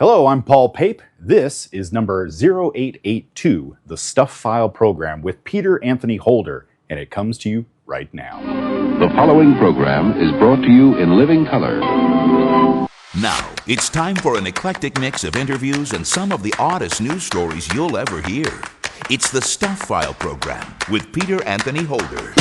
Hello, I'm Paul Pape. This is number 0882, the Stuff File program with Peter Anthony Holder, and it comes to you right now. The following program is brought to you in living color. Now, it's time for an eclectic mix of interviews and some of the oddest news stories you'll ever hear. It's the Stuff File program with Peter Anthony Holder.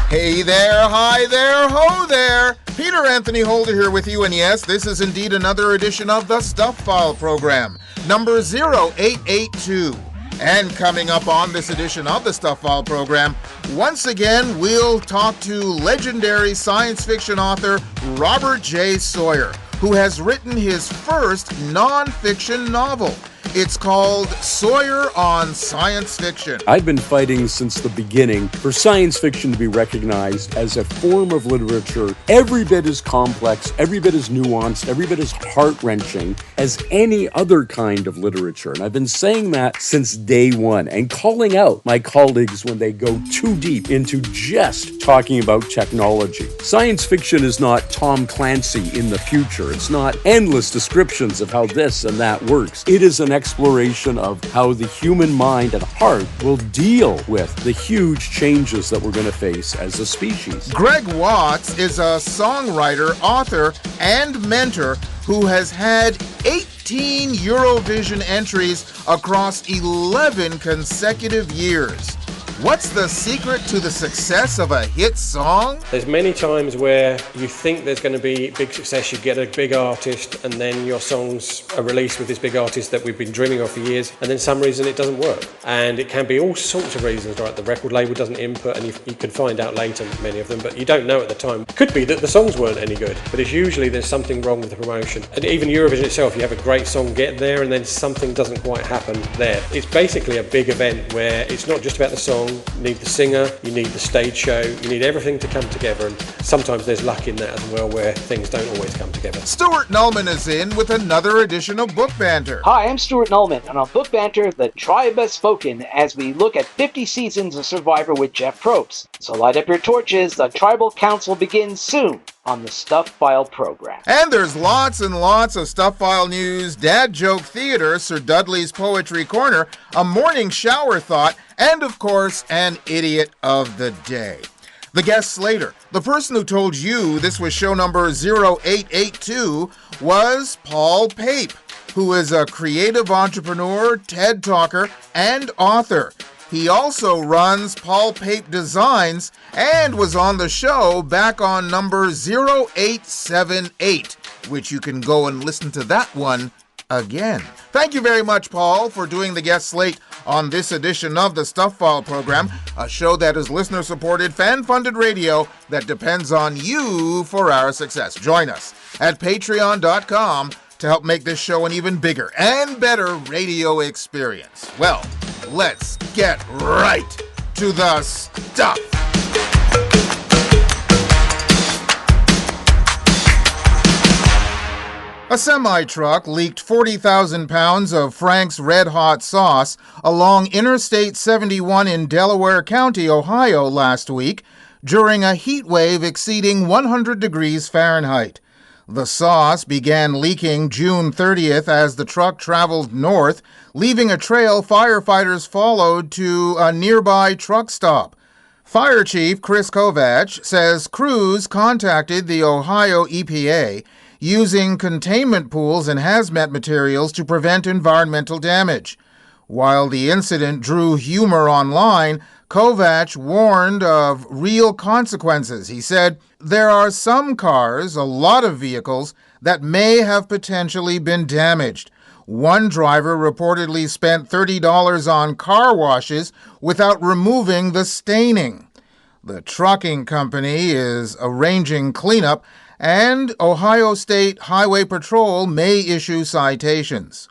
Hey there, hi there, ho there! Peter Anthony Holder here with you, and yes, this is indeed another edition of the Stuff File program, number 0882. And coming up on this edition of the Stuff File program, once again, we'll talk to legendary science fiction author Robert J. Sawyer, who has written his first non-fiction novel. It's called Sawyer on Science Fiction. I've been fighting since the beginning for science fiction to be recognized as a form of literature every bit as complex, every bit as nuanced, every bit as heart-wrenching as any other kind of literature. And I've been saying that since day one and calling out my colleagues when they go too deep into just talking about technology. Science fiction is not Tom Clancy in the future. It's not endless descriptions of how this and that works. It is an exploration of how the human mind and heart will deal with the huge changes that we're going to face as a species. Greig is a songwriter, author, and mentor who has had 18 Eurovision entries across 11 consecutive years. What's the secret to the success of a hit song? There's many times where you think there's going to be big success, you get a big artist, and then your songs are released with this big artist that we've been dreaming of for years, and then some reason it doesn't work. And it can be all sorts of reasons, right? The record label doesn't input, and you can find out later, many of them, but you don't know at the time. It could be that the songs weren't any good, but it's usually there's something wrong with the promotion. And even Eurovision itself, you have a great song, get there, and then something doesn't quite happen there. It's basically a big event where it's not just about the song. You need the singer, you need the stage show, you need everything to come together, and sometimes there's luck in that as well where things don't always come together. Stuart Nulman is in with another edition of Book Banter. Hi, I'm Stuart Nulman, and on Book Banter, the tribe has spoken as we look at 50 seasons of Survivor with Jeff Probst. So light up your torches, the Tribal Council begins soon on the Stuff File program. And there's lots and lots of Stuff File news, dad joke theater, Sir Dudley's Poetry Corner, a morning shower thought, and of course, an idiot of the day. The guests later, the person who told you this was show number 0882 was Paul Pape, who is a creative entrepreneur, TED talker, and author. He also runs Paul Pape Designs and was on the show back on number 0878, which you can go and listen to that one again. Thank you very much, Paul, for doing the guest slate on this edition of the Stuff File program, a show that is listener-supported, fan-funded radio that depends on you for our success. Join us at patreon.com to help make this show an even bigger and better radio experience. Well, let's get right to the stuff. A semi-truck leaked 40,000 pounds of Frank's Red Hot sauce along Interstate 71 in Delaware County, Ohio last week during a heat wave exceeding 100 degrees Fahrenheit. The sauce began leaking June 30th as the truck traveled north, leaving a trail firefighters followed to a nearby truck stop. Fire Chief Chris Kovach says crews contacted the Ohio EPA using containment pools and hazmat materials to prevent environmental damage. While the incident drew humor online, Kovach warned of real consequences. He said, "There are some cars, a lot of vehicles, that may have potentially been damaged. One driver reportedly spent $30 on car washes without removing the staining. The trucking company is arranging cleanup, and Ohio State Highway Patrol may issue citations.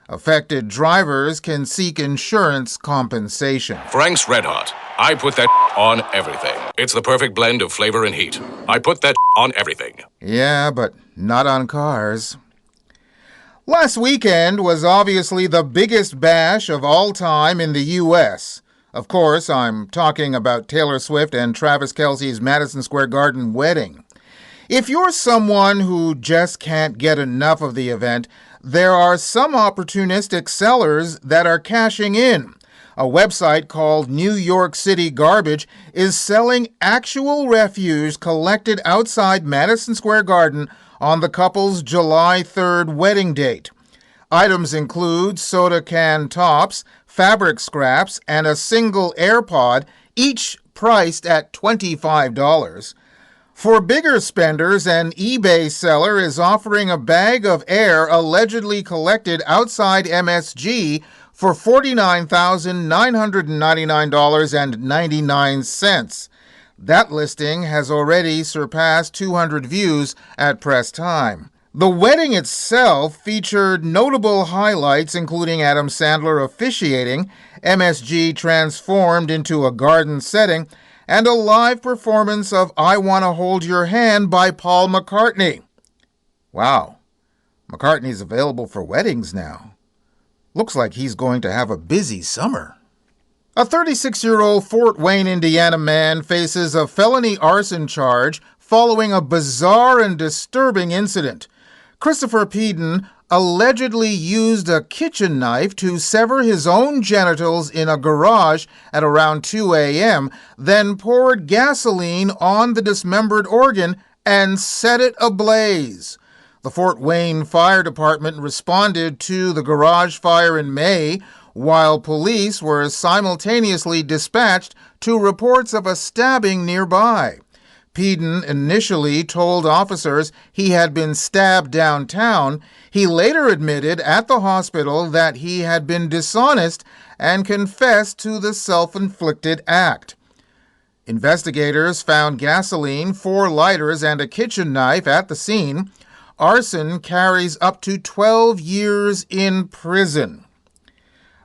Affected drivers can seek insurance compensation." Frank's Red Hot. I put that on everything. It's the perfect blend of flavor and heat. I put that on everything. Yeah, but not on cars. Last weekend was obviously the biggest bash of all time in the U.S. Of course, I'm talking about Taylor Swift and Travis Kelce's Madison Square Garden wedding. If you're someone who just can't get enough of the event, there are some opportunistic sellers that are cashing in. A website called New York City Garbage is selling actual refuse collected outside Madison Square Garden on the couple's July 3rd wedding date. Items include soda can tops, fabric scraps, and a single AirPod, each priced at $25. For bigger spenders, an eBay seller is offering a bag of air allegedly collected outside MSG for $49,999.99. That listing has already surpassed 200 views at press time. The wedding itself featured notable highlights, including Adam Sandler officiating, MSG transformed into a garden setting, and a live performance of I Wanna Hold Your Hand by Paul McCartney. Wow, McCartney's available for weddings now. Looks like he's going to have a busy summer. A 36-year-old Fort Wayne, Indiana man faces a felony arson charge following a bizarre and disturbing incident. Christopher Peden allegedly used a kitchen knife to sever his own genitals in a garage at around 2 a.m., then poured gasoline on the dismembered organ and set it ablaze. The Fort Wayne Fire Department responded to the garage fire in May, while police were simultaneously dispatched to reports of a stabbing nearby. Peden initially told officers he had been stabbed downtown. He later admitted at the hospital that he had been dishonest and confessed to the self-inflicted act. Investigators found gasoline, 4 lighters, and a kitchen knife at the scene. Arson carries up to 12 years in prison.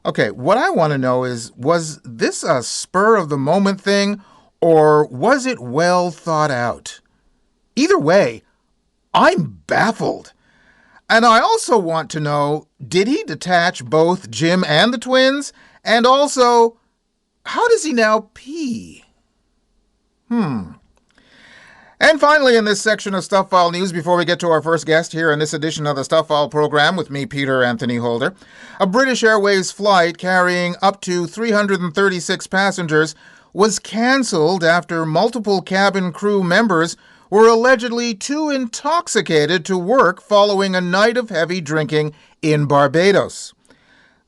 Okay, what I want to know is, was this a spur-of-the-moment thing, or was it well thought out? Either way, I'm baffled. And I also want to know, did he detach both Jim and the twins? And also, how does he now pee? And finally, in this section of Stuff File News, before we get to our first guest here in this edition of the Stuff File program with me, Peter Anthony Holder, a British Airways flight carrying up to 336 passengers was cancelled after multiple cabin crew members were allegedly too intoxicated to work following a night of heavy drinking in Barbados.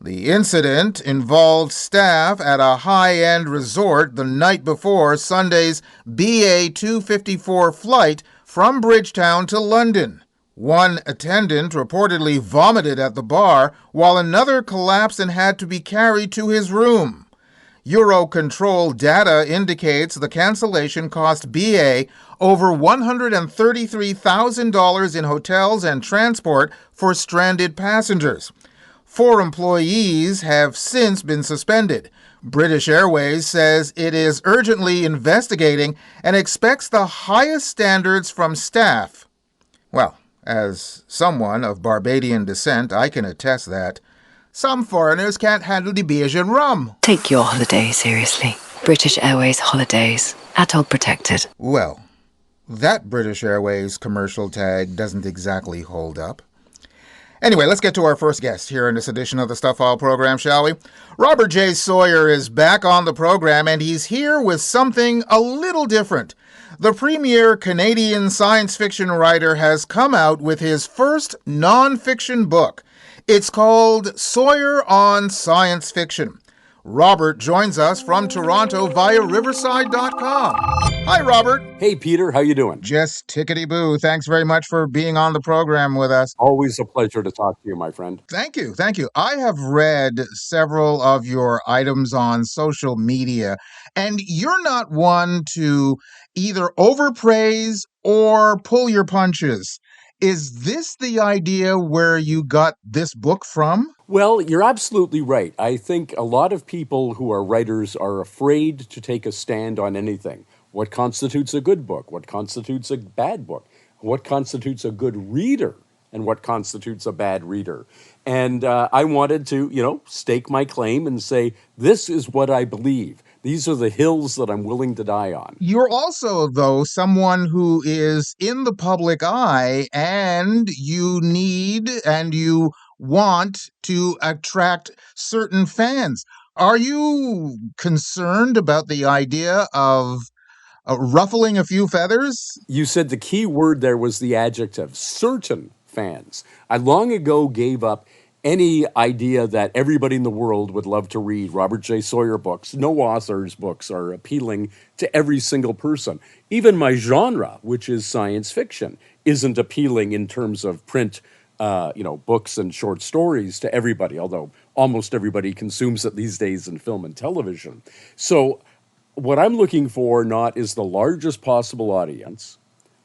The incident involved staff at a high-end resort the night before Sunday's BA 254 flight from Bridgetown to London. One attendant reportedly vomited at the bar, while another collapsed and had to be carried to his room. Eurocontrol data indicates the cancellation cost BA over $133,000 in hotels and transport for stranded passengers. 4 employees have since been suspended. British Airways says it is urgently investigating and expects the highest standards from staff. Well, as someone of Barbadian descent, I can attest that some foreigners can't handle the Bajan rum. Take your holiday seriously. British Airways Holidays. Atoll protected. Well, that British Airways commercial tag doesn't exactly hold up. Anyway, let's get to our first guest here in this edition of the Stuff File program, shall we? Robert J. Sawyer is back on the program, and he's here with something a little different. The premier Canadian science fiction writer has come out with his first non-fiction book. It's called Sawyer on Science Fiction. Robert joins us from Toronto via Riverside.com. Hi, Robert. Hey, Peter, how you doing? Just tickety-boo. Thanks very much for being on the program with us. Always a pleasure to talk to you, my friend. Thank you. Thank you. I have read several of your items on social media, and you're not one to either overpraise or pull your punches. Is this the idea where you got this book from? Well, you're absolutely right. I think a lot of people who are writers are afraid to take a stand on anything. What constitutes a good book? What constitutes a bad book? What constitutes a good reader? and what constitutes a bad reader. And I wanted to, stake my claim and say, this is what I believe. These are the hills that I'm willing to die on. You're also, though, someone who is in the public eye, and you need and you want to attract certain fans. Are you concerned about the idea of ruffling a few feathers? You said the key word there was the adjective, certain fans. I long ago gave up any idea that everybody in the world would love to read Robert J. Sawyer books. No author's books are appealing to every single person. Even my genre, which is science fiction, isn't appealing in terms of print, books and short stories to everybody, although almost everybody consumes it these days in film and television. So what I'm looking for not is the largest possible audience,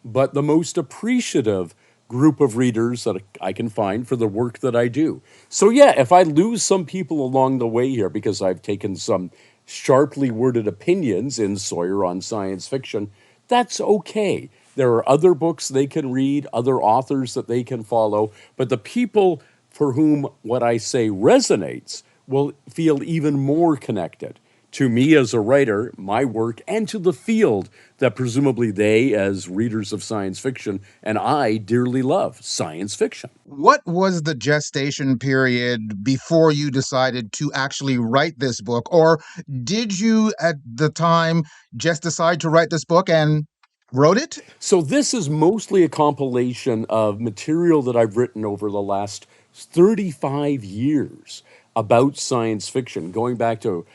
but the most appreciative group of readers that I can find for the work that I do. So yeah, if I lose some people along the way here because I've taken some sharply worded opinions in Sawyer on science fiction, that's okay. There are other books they can read, other authors that they can follow, but the people for whom what I say resonates will feel even more connected to me as a writer, my work, and to the field that presumably they, as readers of science fiction, and I dearly love, science fiction. What was the gestation period before you decided to actually write this book? Or did you, at the time, just decide to write this book and wrote it? So this is mostly a compilation of material that I've written over the last 35 years about science fiction, going back to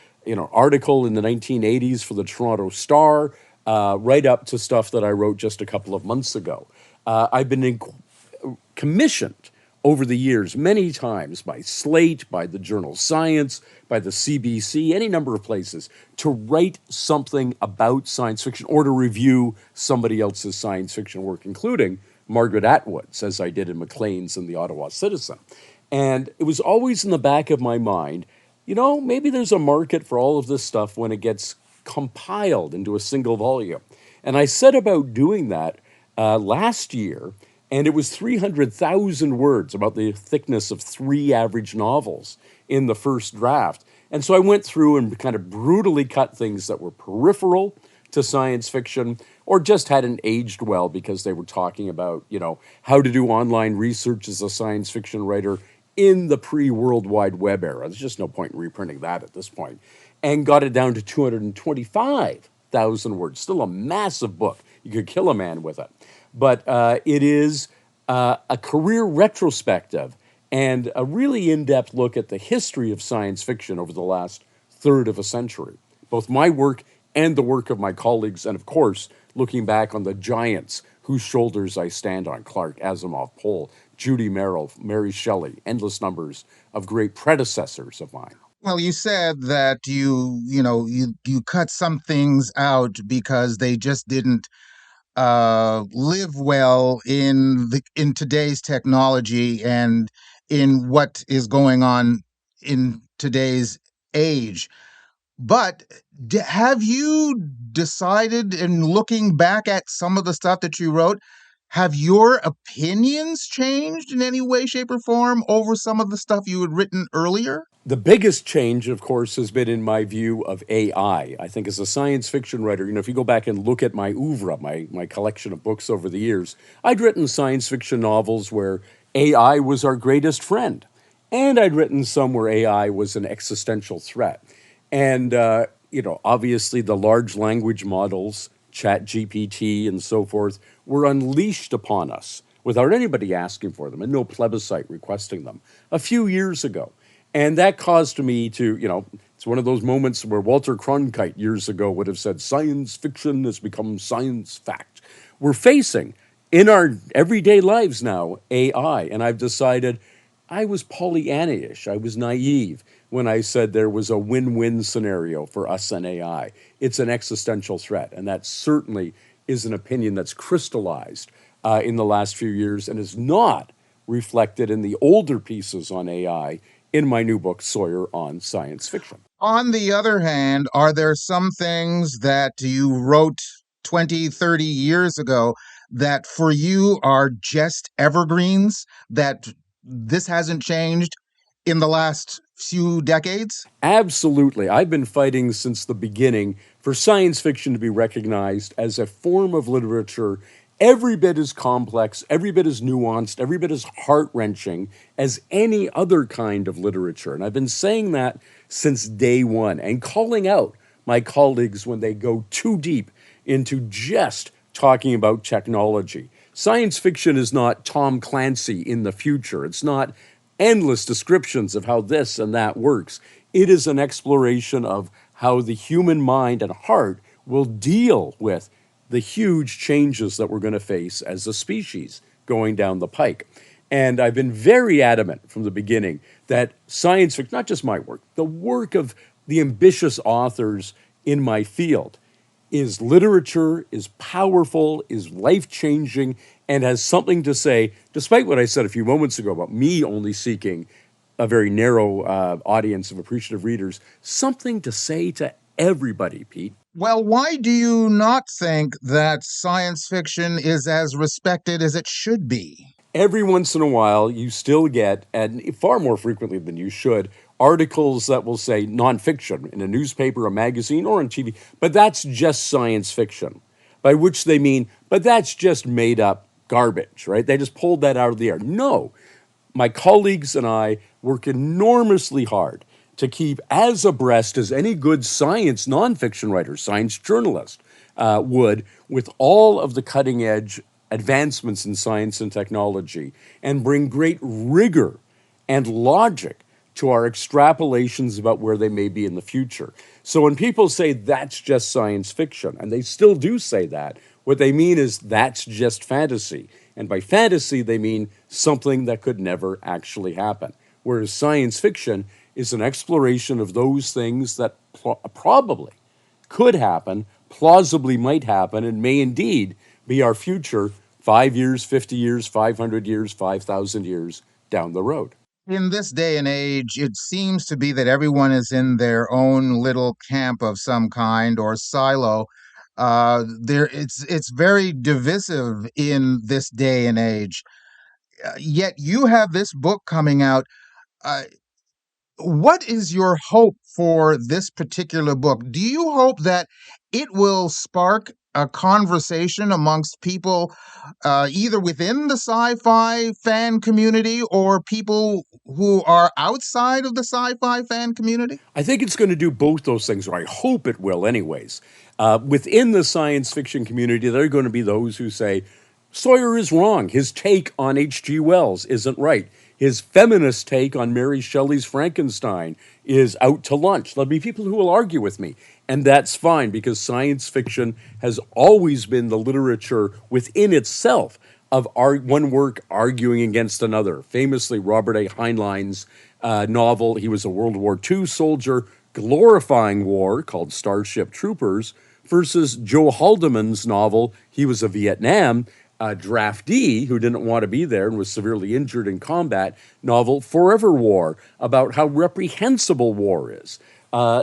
article in the 1980s for the Toronto Star, right up to stuff that I wrote just a couple of months ago. I've been commissioned over the years many times by Slate, by the journal Science, by the CBC, any number of places, to write something about science fiction or to review somebody else's science fiction work, including Margaret Atwood's, as I did in Maclean's and the Ottawa Citizen. And it was always in the back of my mind, maybe there's a market for all of this stuff when it gets compiled into a single volume. And I set about doing that last year, and it was 300,000 words, about the thickness of 3 average novels in the first draft. And so I went through and kind of brutally cut things that were peripheral to science fiction or just hadn't aged well because they were talking about, how to do online research as a science fiction writer in the pre-World Wide Web era. There's just no point in reprinting that at this point. And got it down to 225,000 words. Still a massive book. You could kill a man with it. But it is a career retrospective and a really in-depth look at the history of science fiction over the last third of a century. Both my work and the work of my colleagues, and of course, looking back on the giants whose shoulders I stand on: Clark, Asimov, Pohl, Judy Merrill, Mary Shelley, endless numbers of great predecessors of mine. Well, you said that you cut some things out because they just didn't live well in today's technology and in what is going on in today's age. But have you decided, in looking back at some of the stuff that you wrote, have your opinions changed in any way, shape, or form over some of the stuff you had written earlier? The biggest change, of course, has been in my view of AI. I think as a science fiction writer, if you go back and look at my oeuvre, my collection of books over the years, I'd written science fiction novels where AI was our greatest friend. And I'd written some where AI was an existential threat. And, obviously the large language models, ChatGPT and so forth, were unleashed upon us without anybody asking for them and no plebiscite requesting them a few years ago. And that caused me to, it's one of those moments where Walter Cronkite years ago would have said, science fiction has become science fact. We're facing, in our everyday lives now, AI. And I've decided I was Pollyanna-ish. I was naive when I said there was a win-win scenario for us and AI. It's an existential threat. And that certainly is an opinion that's crystallized in the last few years and is not reflected in the older pieces on AI in my new book, Sawyer on Science Fiction. On the other hand, are there some things that you wrote 20, 30 years ago that for you are just evergreens, that this hasn't changed in the last few decades? Absolutely. I've been fighting since the beginning for science fiction to be recognized as a form of literature every bit as complex, every bit as nuanced, every bit as heart wrenching as any other kind of literature. And I've been saying that since day one and calling out my colleagues when they go too deep into just talking about technology. Science fiction is not Tom Clancy in the future. It's not endless descriptions of how this and that works. It is an exploration of how the human mind and heart will deal with the huge changes that we're going to face as a species going down the pike. And I've been very adamant from the beginning that science fiction, not just my work, the work of the ambitious authors in my field, is literature, is powerful, is life-changing, and has something to say, despite what I said a few moments ago about me only seeking a very narrow audience of appreciative readers, something to say to everybody, Pete. Well, why do you not think that science fiction is as respected as it should be? Every once in a while, you still get, and far more frequently than you should, articles that will say nonfiction in a newspaper, a magazine, or on TV, but that's just science fiction, by which they mean, but that's just made up garbage, right? They just pulled that out of the air. No, my colleagues and I work enormously hard to keep as abreast as any good science nonfiction writer, science journalist would, with all of the cutting edge advancements in science and technology, and bring great rigor and logic to our extrapolations about where they may be in the future. So when people say that's just science fiction, and they still do say that, what they mean is that's just fantasy. And by fantasy, they mean something that could never actually happen. Whereas science fiction is an exploration of those things that probably could happen, plausibly might happen, and may indeed be our future 5 years, 50 years, 500 years, 5,000 years down the road. In this day and age, it seems to be that everyone is in their own little camp of some kind or silo. It's very divisive in this day and age. Yet you have this book coming out. Uh, what is your hope for this particular book? Do you hope that it will spark a conversation amongst people either within the sci-fi fan community or people who are outside of the sci-fi fan community? I think it's going to do both those things, or I hope it will anyways. Within the science fiction community, there are going to be those who say, Sawyer is wrong. His take on H.G. Wells isn't right. His feminist take on Mary Shelley's Frankenstein is out to lunch. There'll be people who will argue with me, and that's fine because science fiction has always been the literature within itself of one work arguing against another. Famously, Robert A. Heinlein's novel, he was a World War II soldier glorifying war called Starship Troopers, versus Joe Haldeman's novel, he was a Vietnam draftee who didn't want to be there and was severely injured in combat, novel Forever War, about how reprehensible war is.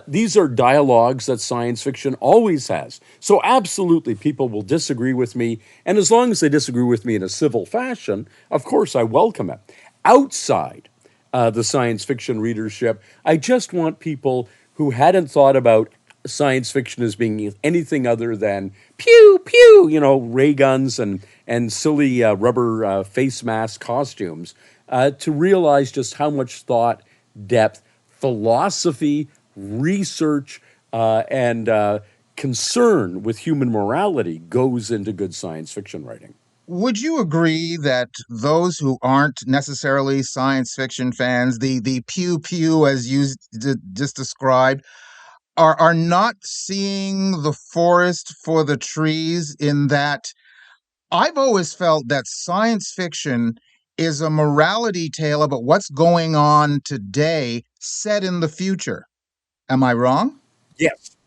These are dialogues that science fiction always has. So absolutely, people will disagree with me, and as long as they disagree with me in a civil fashion, of course I welcome it. Outside the science fiction readership, I just want people who hadn't thought about science fiction as being anything other than pew, pew, ray guns and silly rubber face mask costumes, to realize just how much thought, depth, philosophy, research, and concern with human morality goes into good science fiction writing. Would you agree that those who aren't necessarily science fiction fans, the pew pew as you just described, are not seeing the forest for the trees, in that I've always felt that science fiction is a morality tale about what's going on today set in the future. Am I wrong? Yes.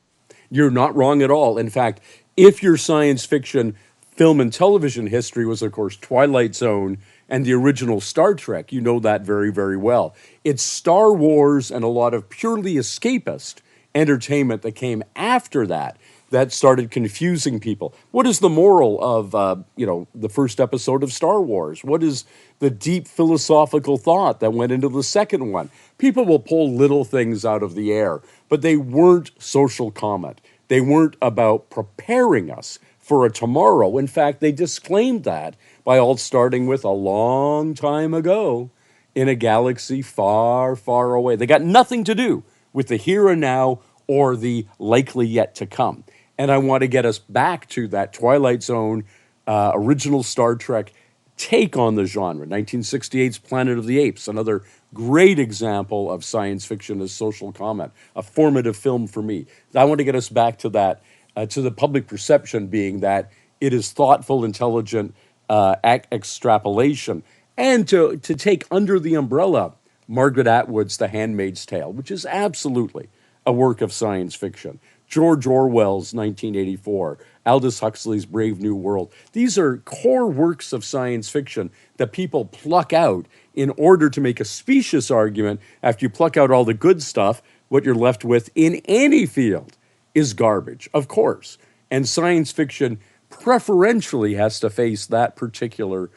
You're not wrong at all. In fact, if your science fiction film and television history was, of course, Twilight Zone and the original Star Trek, you know that very, very well. It's Star Wars and a lot of purely escapist entertainment that came after that that started confusing people. What is the moral of, the first episode of Star Wars? What is the deep philosophical thought that went into the second one? People will pull little things out of the air, but they weren't social comment. They weren't about preparing us for a tomorrow. In fact, they disclaimed that by all starting with a long time ago in a galaxy far, far away. They got nothing to do with the here and now or the likely yet to come. And I want to get us back to that Twilight Zone original Star Trek take on the genre. 1968's Planet of the Apes, another great example of science fiction as social comment, a formative film for me. I want to get us back to that, to the public perception being that it is thoughtful, intelligent extrapolation, and to take under the umbrella Margaret Atwood's The Handmaid's Tale, which is absolutely a work of science fiction. George Orwell's 1984, Aldous Huxley's Brave New World. These are core works of science fiction that people pluck out in order to make a specious argument. After you pluck out all the good stuff, what you're left with in any field is garbage, of course. And science fiction preferentially has to face that particular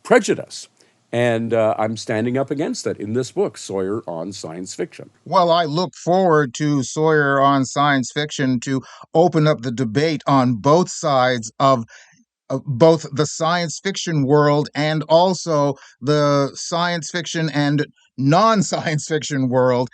prejudice. And I'm standing up against it in this book, Sawyer on Science Fiction. Well, I look forward to Sawyer on Science Fiction to open up the debate on both sides of both the science fiction world and also the science fiction and non-science fiction world.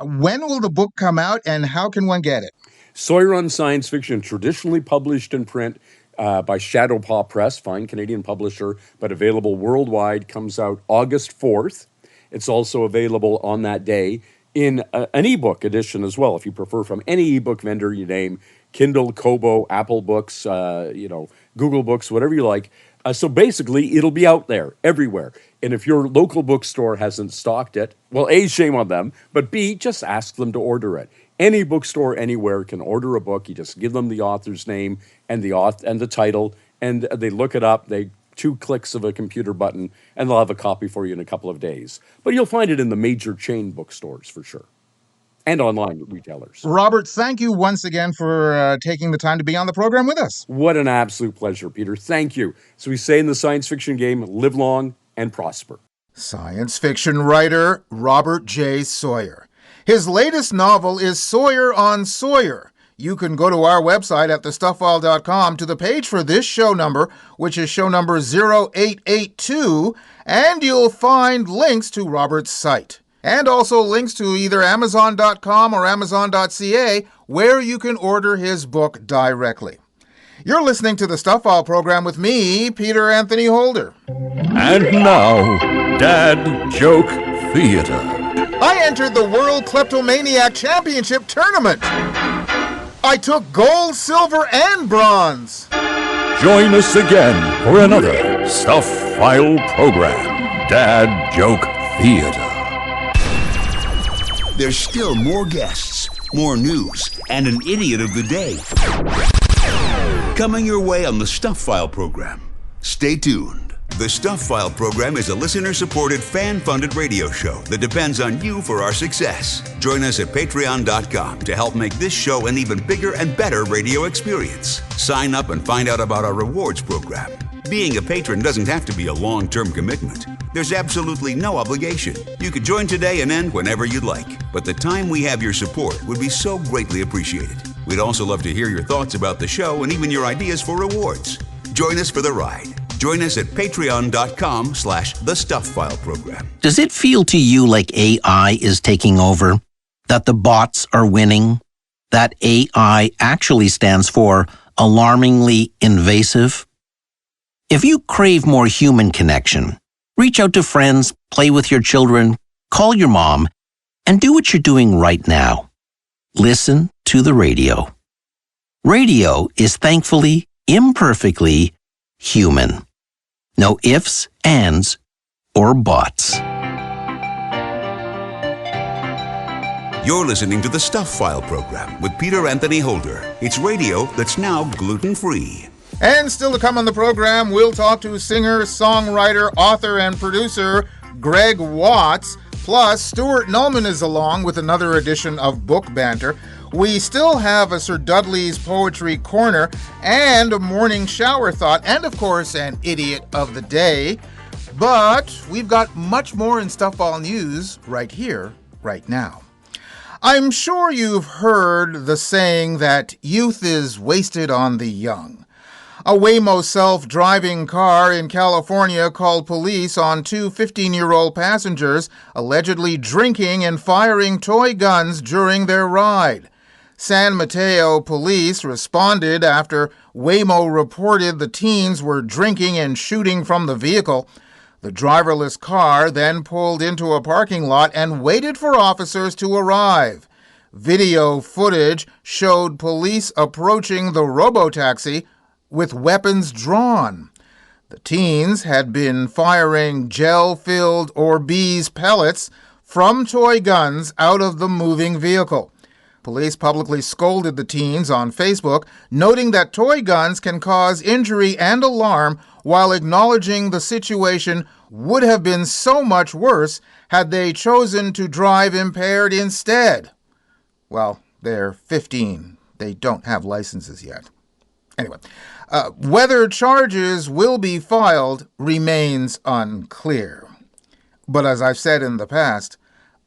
When will the book come out and how can one get it? Sawyer on Science Fiction, traditionally published in print by Shadowpaw Press, fine Canadian publisher, but available worldwide, comes out August 4th. It's also available on that day in an ebook edition as well, if you prefer, from any ebook vendor you name, Kindle, Kobo, Apple Books, Google Books, whatever you like. So basically, it'll be out there everywhere. And if your local bookstore hasn't stocked it, well, A, shame on them, but B, just ask them to order it. Any bookstore anywhere can order a book. You just give them the author's name and the title, and they look it up. They 2 clicks of a computer button, and they'll have a copy for you in a couple of days. But you'll find it in the major chain bookstores for sure, and online retailers. Robert, thank you once again for taking the time to be on the program with us. What an absolute pleasure, Peter. Thank you. So we say in the science fiction game, live long and prosper. Science fiction writer Robert J. Sawyer. His latest novel is Sawyer on Sawyer. You can go to our website at thestufffile.com to the page for this show number, which is show number 0882, and you'll find links to Robert's site. And also links to either Amazon.com or Amazon.ca, where you can order his book directly. You're listening to the Stuff File program with me, Peter Anthony Holder. And now, Dad Joke Theater. I entered the World Kleptomaniac Championship Tournament. I took gold, silver, and bronze. Join us again for another Stuff File program, Dad Joke Theater. There's still more guests, more news, and an idiot of the day coming your way on the Stuff File program. Stay tuned. The Stuff File program is a listener-supported, fan-funded radio show that depends on you for our success. Join us at patreon.com to help make this show an even bigger and better radio experience. Sign up and find out about our rewards program. Being a patron doesn't have to be a long-term commitment. There's absolutely no obligation. You could join today and end whenever you'd like. But the time we have your support would be so greatly appreciated. We'd also love to hear your thoughts about the show and even your ideas for rewards. Join us for the ride. Join us at patreon.com/thestuffileprogram. Does it feel to you like AI is taking over? That the bots are winning? That AI actually stands for alarmingly invasive? If you crave more human connection, reach out to friends, play with your children, call your mom, and do what you're doing right now. Listen to the radio. Radio is thankfully, imperfectly human. No ifs, ands, or buts. You're listening to the Stuff File program with Peter Anthony Holder. It's radio that's now gluten-free. And still to come on the program, we'll talk to singer, songwriter, author, and producer Greig Watts. Plus, Stuart Nulman is along with another edition of Book Banter. We still have a Sir Dudley's Poetry Corner and a morning shower thought, and of course, an idiot of the day. But we've got much more in Stuff All News right here, right now. I'm sure you've heard the saying that youth is wasted on the young. A Waymo self-driving car in California called police on two 15-year-old passengers allegedly drinking and firing toy guns during their ride. San Mateo police responded after Waymo reported the teens were drinking and shooting from the vehicle. The driverless car then pulled into a parking lot and waited for officers to arrive. Video footage showed police approaching the robotaxi with weapons drawn. The teens had been firing gel-filled Orbeez pellets from toy guns out of the moving vehicle. Police publicly scolded the teens on Facebook, noting that toy guns can cause injury and alarm, while acknowledging the situation would have been so much worse had they chosen to drive impaired instead. Well, they're 15. They don't have licenses yet. Anyway, whether charges will be filed remains unclear. But as I've said in the past,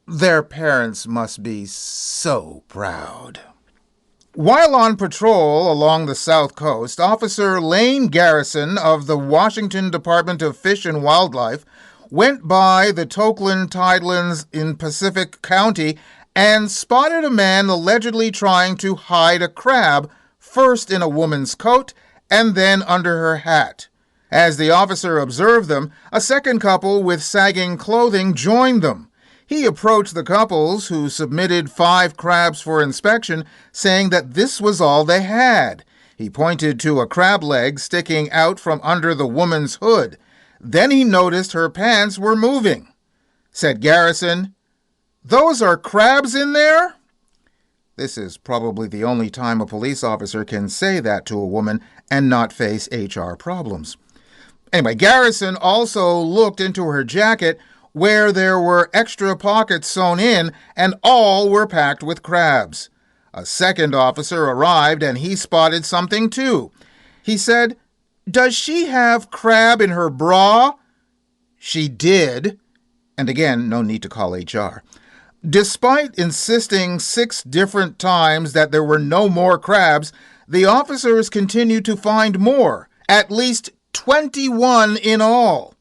their parents must be so proud. While on patrol along the South Coast, Officer Lane Garrison of the Washington Department of Fish and Wildlife went by the Tokeland Tidelands in Pacific County and spotted a man allegedly trying to hide a crab, first in a woman's coat and then under her hat. As the officer observed them, a second couple with sagging clothing joined them. He approached the couples, who submitted 5 crabs for inspection, saying that this was all they had. He pointed to a crab leg sticking out from under the woman's hood. Then he noticed her pants were moving. Said Garrison, "Those are crabs in there?" This is probably the only time a police officer can say that to a woman and not face HR problems. Anyway, Garrison also looked into her jacket, where there were extra pockets sewn in, and all were packed with crabs. A second officer arrived, and he spotted something too. He said, "Does she have crab in her bra?" She did. And again, no need to call HR. Despite insisting 6 different times that there were no more crabs, the officers continued to find more, at least 21 in all.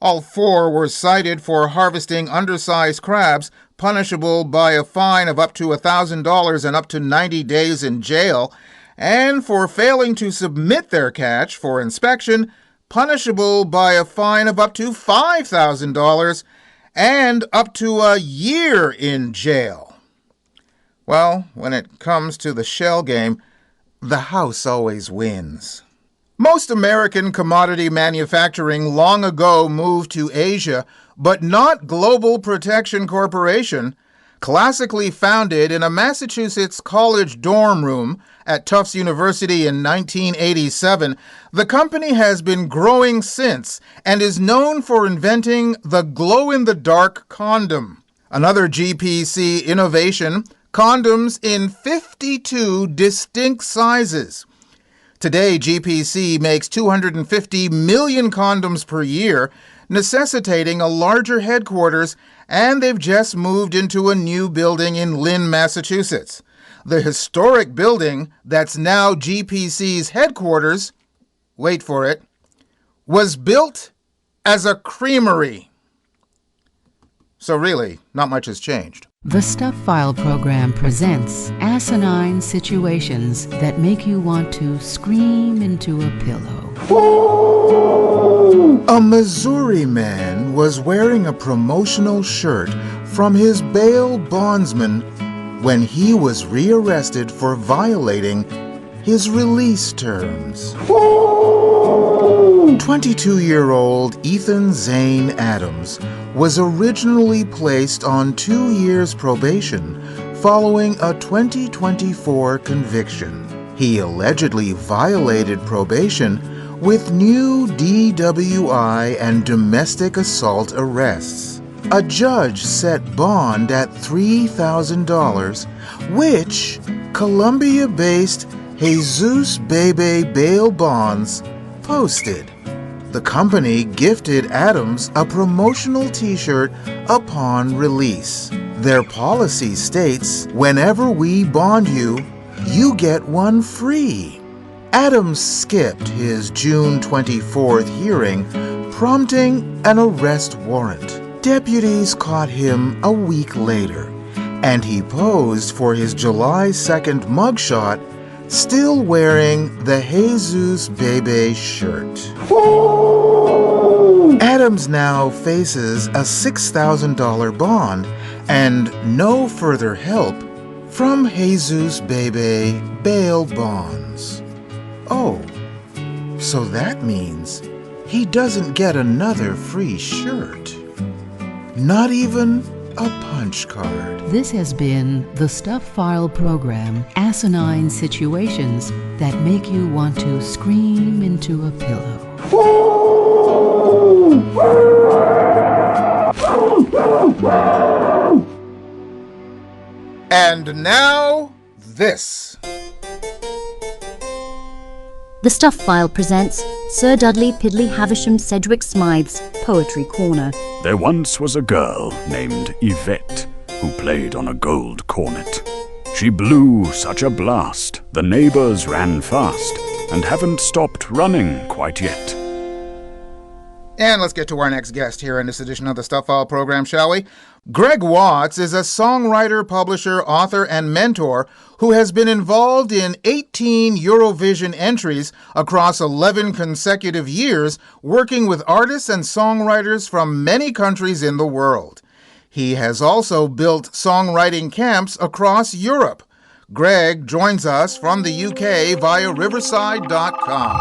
All 4 were cited for harvesting undersized crabs, punishable by a fine of up to $1,000 and up to 90 days in jail, and for failing to submit their catch for inspection, punishable by a fine of up to $5,000 and up to a year in jail. Well, when it comes to the shell game, the house always wins. Most American commodity manufacturing long ago moved to Asia, but not Global Protection Corporation. Classically founded in a Massachusetts college dorm room at Tufts University in 1987, the company has been growing since and is known for inventing the glow-in-the-dark condom. Another GPC innovation, condoms in 52 distinct sizes. Today, GPC makes 250 million condoms per year, necessitating a larger headquarters, and they've just moved into a new building in Lynn, Massachusetts. The historic building that's now GPC's headquarters, wait for it, was built as a creamery. So really, not much has changed. The Stuff File program presents asinine situations that make you want to scream into a pillow. A Missouri man was wearing a promotional shirt from his bail bondsman when he was rearrested for violating his release terms. 22-year-old Ethan Zane Adams was originally placed on 2 years probation following a 2024 conviction. He allegedly violated probation with new DWI and domestic assault arrests. A judge set bond at $3,000, which Colombia-based Jesus Bebe bail bonds posted. The company gifted Adams a promotional t-shirt upon release. Their policy states, whenever we bond you, you get one free. Adams skipped his June 24th hearing, prompting an arrest warrant. Deputies caught him a week later, and he posed for his July 2nd mugshot, still wearing the Jesus Bebe shirt. Adams now faces a $6,000 bond and no further help from Jesus Bebe bail bonds. Oh, so that means he doesn't get another free shirt. Not even a punch card. This has been the Stuff File program, Asinine Situations That Make You Want to Scream into a Pillow. And now, this. The Stuff File presents Sir Dudley Piddly Havisham Sedgwick Smythe's Poetry Corner. There once was a girl named Yvette who played on a gold cornet. She blew such a blast, the neighbors ran fast and haven't stopped running quite yet. And let's get to our next guest here in this edition of the Stuff File program, shall we? Greig Watts is a songwriter, publisher, author, and mentor who has been involved in 18 Eurovision entries across 11 consecutive years, working with artists and songwriters from many countries in the world. He has also built songwriting camps across Europe. Greig joins us from the UK via riverside.com.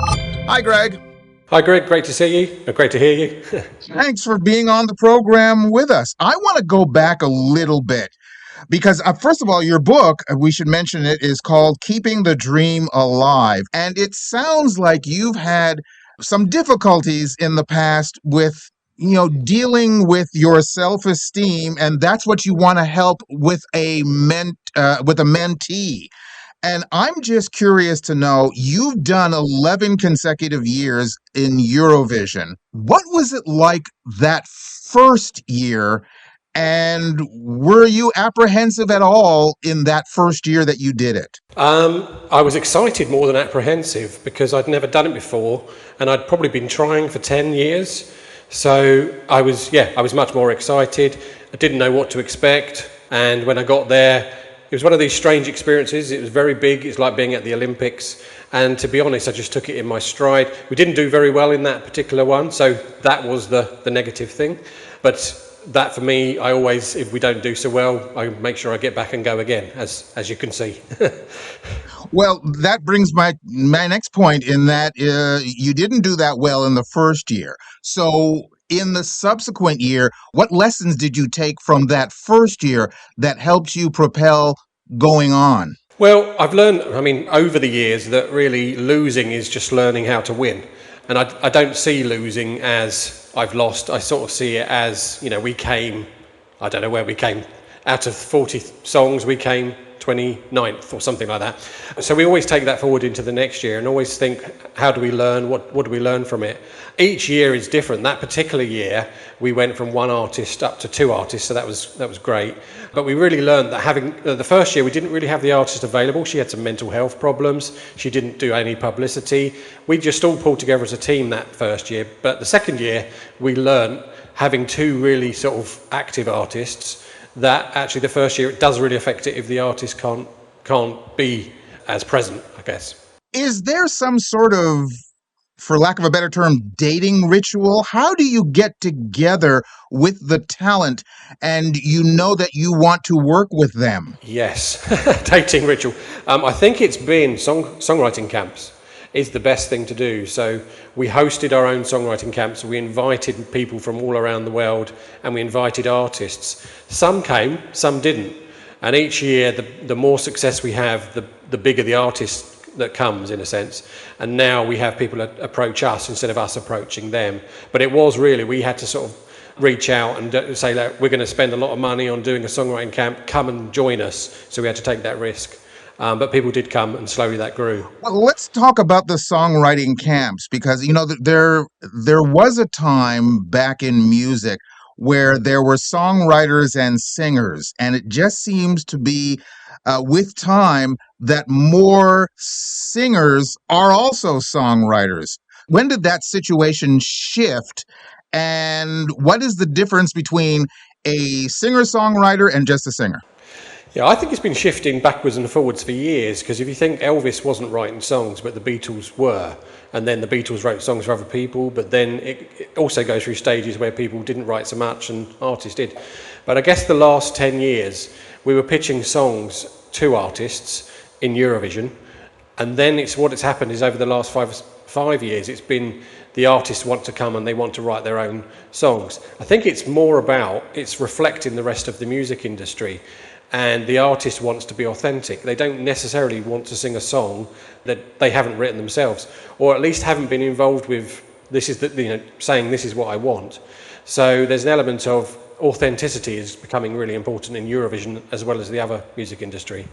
Hi, Greig. Hi, Greg. Great to see you. Great to hear you. Thanks for being on the program with us. I want to go back a little bit because, first of all, your book, we should mention it, is called Keeping the Dream Alive. And it sounds like you've had some difficulties in the past with, dealing with your self-esteem, and that's what you want to help with a mentee. And I'm just curious to know, you've done 11 consecutive years in Eurovision. What was it like that first year? And were you apprehensive at all in that first year that you did it? I was excited more than apprehensive because I'd never done it before and I'd probably been trying for 10 years. So I was much more excited. I didn't know what to expect. And when I got there, it was one of these strange experiences. It was very big. It's like being at the Olympics. And to be honest, I just took it in my stride. We didn't do very well in that particular one, so that was the negative thing. But that for me, I always, if we don't do so well, I make sure I get back and go again, as you can see. Well, that brings my next point in that you didn't do that well in the first year. So in the subsequent year, what lessons did you take from that first year that helped you propel going on? Well, I've learned, over the years that really losing is just learning how to win. And I don't see losing as I've lost. I sort of see it as, we came, I don't know where we came. Out of 40 songs, we came 29th or something like that. So we always take that forward into the next year and always think, how do we learn? What do we learn from it? Each year is different. That particular year, we went from one artist up to two artists, so that was great. But we really learned that having the first year, we didn't really have the artist available. She had some mental health problems. She didn't do any publicity. We just all pulled together as a team that first year. But the second year, we learned having two really sort of active artists, that actually the first year it does really affect it if the artist can't be as present, I guess. Is there some sort of, for lack of a better term, dating ritual? How do you get together with the talent and you know that you want to work with them? Yes, dating ritual. I think it's been songwriting camps is the best thing to do. So we hosted our own songwriting camps. We invited people from all around the world and we invited artists. Some came, some didn't. And each year, the more success we have, the bigger the artist that comes, in a sense. And now we have people approach us instead of us approaching them. But it was really, we had to sort of reach out and say, look, we're going to spend a lot of money on doing a songwriting camp, come and join us. So we had to take that risk. But people did come, and slowly that grew. Well, let's talk about the songwriting camps, because there was a time back in music where there were songwriters and singers, and it just seems to be with time that more singers are also songwriters. When did that situation shift, and what is the difference between a singer-songwriter and just a singer? Yeah, I think it's been shifting backwards and forwards for years, because if you think Elvis wasn't writing songs, but the Beatles were, and then the Beatles wrote songs for other people, but then it also goes through stages where people didn't write so much and artists did. But I guess the last 10 years, we were pitching songs to artists in Eurovision, and then what's happened is over the last five years, it's been the artists want to come and they want to write their own songs. I think it's more about, it's reflecting the rest of the music industry. And the artist wants to be authentic. They don't necessarily want to sing a song that they haven't written themselves, or at least haven't been involved with. Saying this is what I want. So there's an element of authenticity is becoming really important in Eurovision as well as the other music industry.